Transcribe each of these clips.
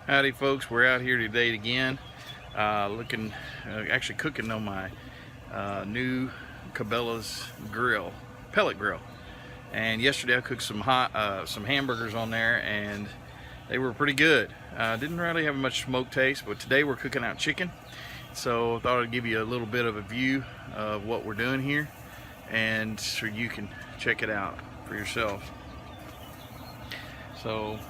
Howdy folks, we're out here today again actually cooking on my new Cabela's grill, pellet grill. And yesterday I cooked some hamburgers on there and they were pretty good. Didn't really have much smoke taste, but today we're cooking out chicken. So I thought I'd give you a little bit of a view of what we're doing here, and so you can check it out for yourself. So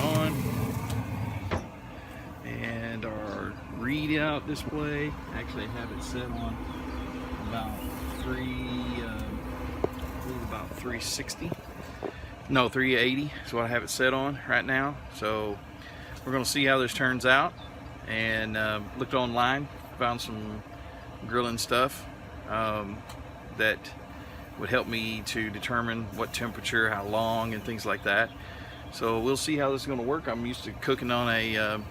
on, and our readout display, actually I have it set on about 360, no 380 is what I have it set on right now. So we're going to see how this turns out, and looked online, found some grilling stuff that would help me to determine what temperature, how long, and things like that. So we'll see how this is going to work. I'm used to cooking on a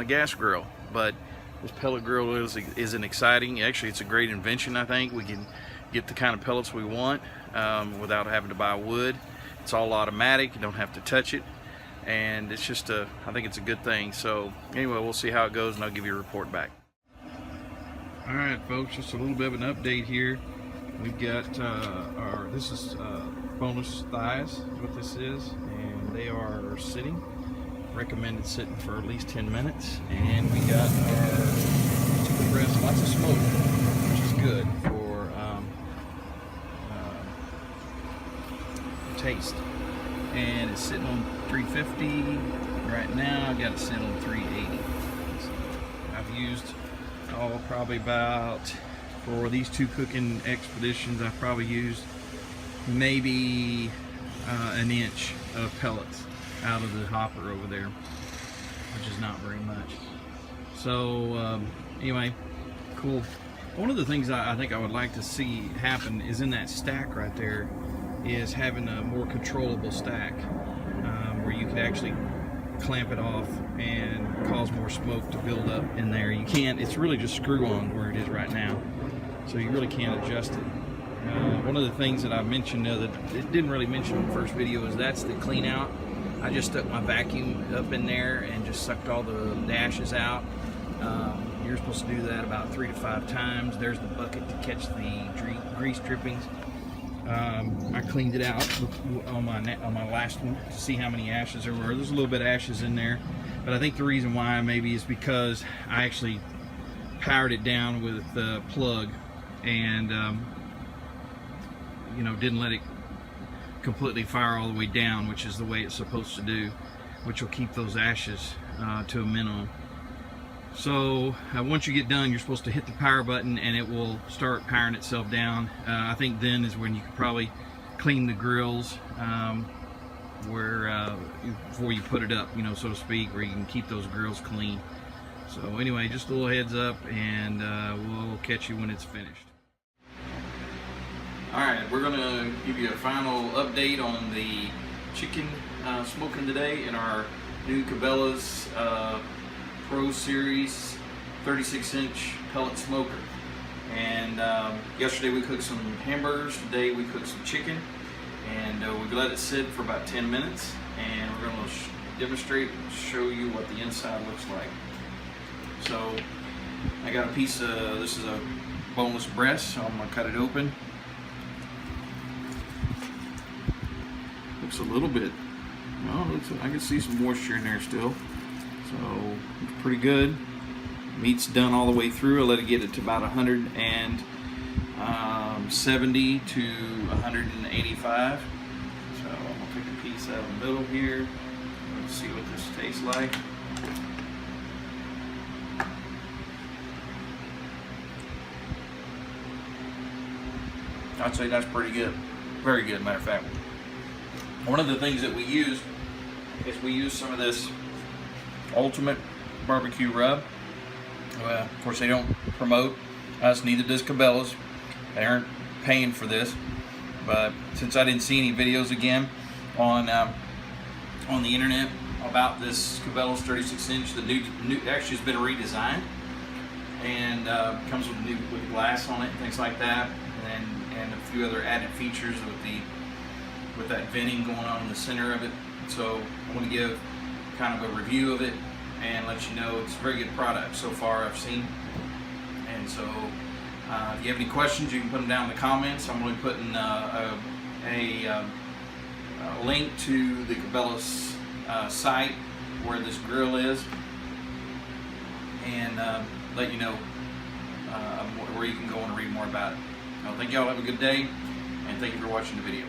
gas grill, but this pellet grill isn't exciting. Actually, it's a great invention. I think we can get the kind of pellets we want without having to buy wood. It's all automatic. You don't have to touch it, and it's just I think it's a good thing. So anyway, we'll see how it goes, and I'll give you a report back. All right, folks, just a little bit of an update here. We've got this is boneless thighs is what this is, and they are sitting, recommended sitting for at least 10 minutes. And we got our chicken breast, lots of smoke, which is good for taste. And it's sitting on 350 right now. I got it set on 380. So I've used probably about, for these two cooking expeditions, I've probably used maybe an inch of pellets out of the hopper over there, which is not very much. So anyway, cool. One of the things I think I would like to see happen is in that stack right there is having a more controllable stack where you could actually clamp it off and cause more smoke to build up in there. You can't, it's really just screw on where it is right now, so you really can't adjust it. One of the things that I mentioned that it didn't really mention in the first video is that's the clean out. I just stuck my vacuum up in there and just sucked all the ashes out. You're supposed to do that about 3 to 5 times. There's the bucket to catch the grease drippings. I cleaned it out on my last one to see how many ashes there were. There's a little bit of ashes in there, but I think the reason why maybe is because I actually powered it down with the plug and you know, didn't let it completely fire all the way down, which is the way it's supposed to do, which will keep those ashes to a minimum. So once you get done, you're supposed to hit the power button and it will start powering itself down. I think then is when you can probably clean the grills before you put it up, you know, so to speak, where you can keep those grills clean. So anyway, just a little heads up, and we'll catch you when it's finished. Alright, we're going to give you a final update on the chicken smoking today in our new Cabela's Pro Series 36-inch pellet smoker. And yesterday we cooked some hamburgers, today we cooked some chicken, and we let it sit for about 10 minutes, and we're going to demonstrate and show you what the inside looks like. So I got a piece of, this is a boneless breast, so I'm going to cut it open. Looks a little bit, well, I can see some moisture in there still, so it's pretty good. Meat's done all the way through. I let it get it to about 170 to 185. So I'm gonna take a piece out of the middle here. Let's see what this tastes like. I'd say that's pretty good, very good, matter of fact. One of the things that we use is we use some of this Ultimate barbecue rub. Well, of course they don't promote us, neither does Cabela's. They aren't paying for this, but since I didn't see any videos again on the internet about this Cabela's 36-inch, the new actually has been redesigned and comes with glass on it, things like that, and a few other added features with that venting going on in the center of it. So I want to give kind of a review of it and let you know it's a very good product so far I've seen. And so if you have any questions, you can put them down in the comments. I'm going to be putting a link to the Cabela's site where this grill is, and let you know where you can go and read more about it. Thank y'all, have a good day, and thank you for watching the video.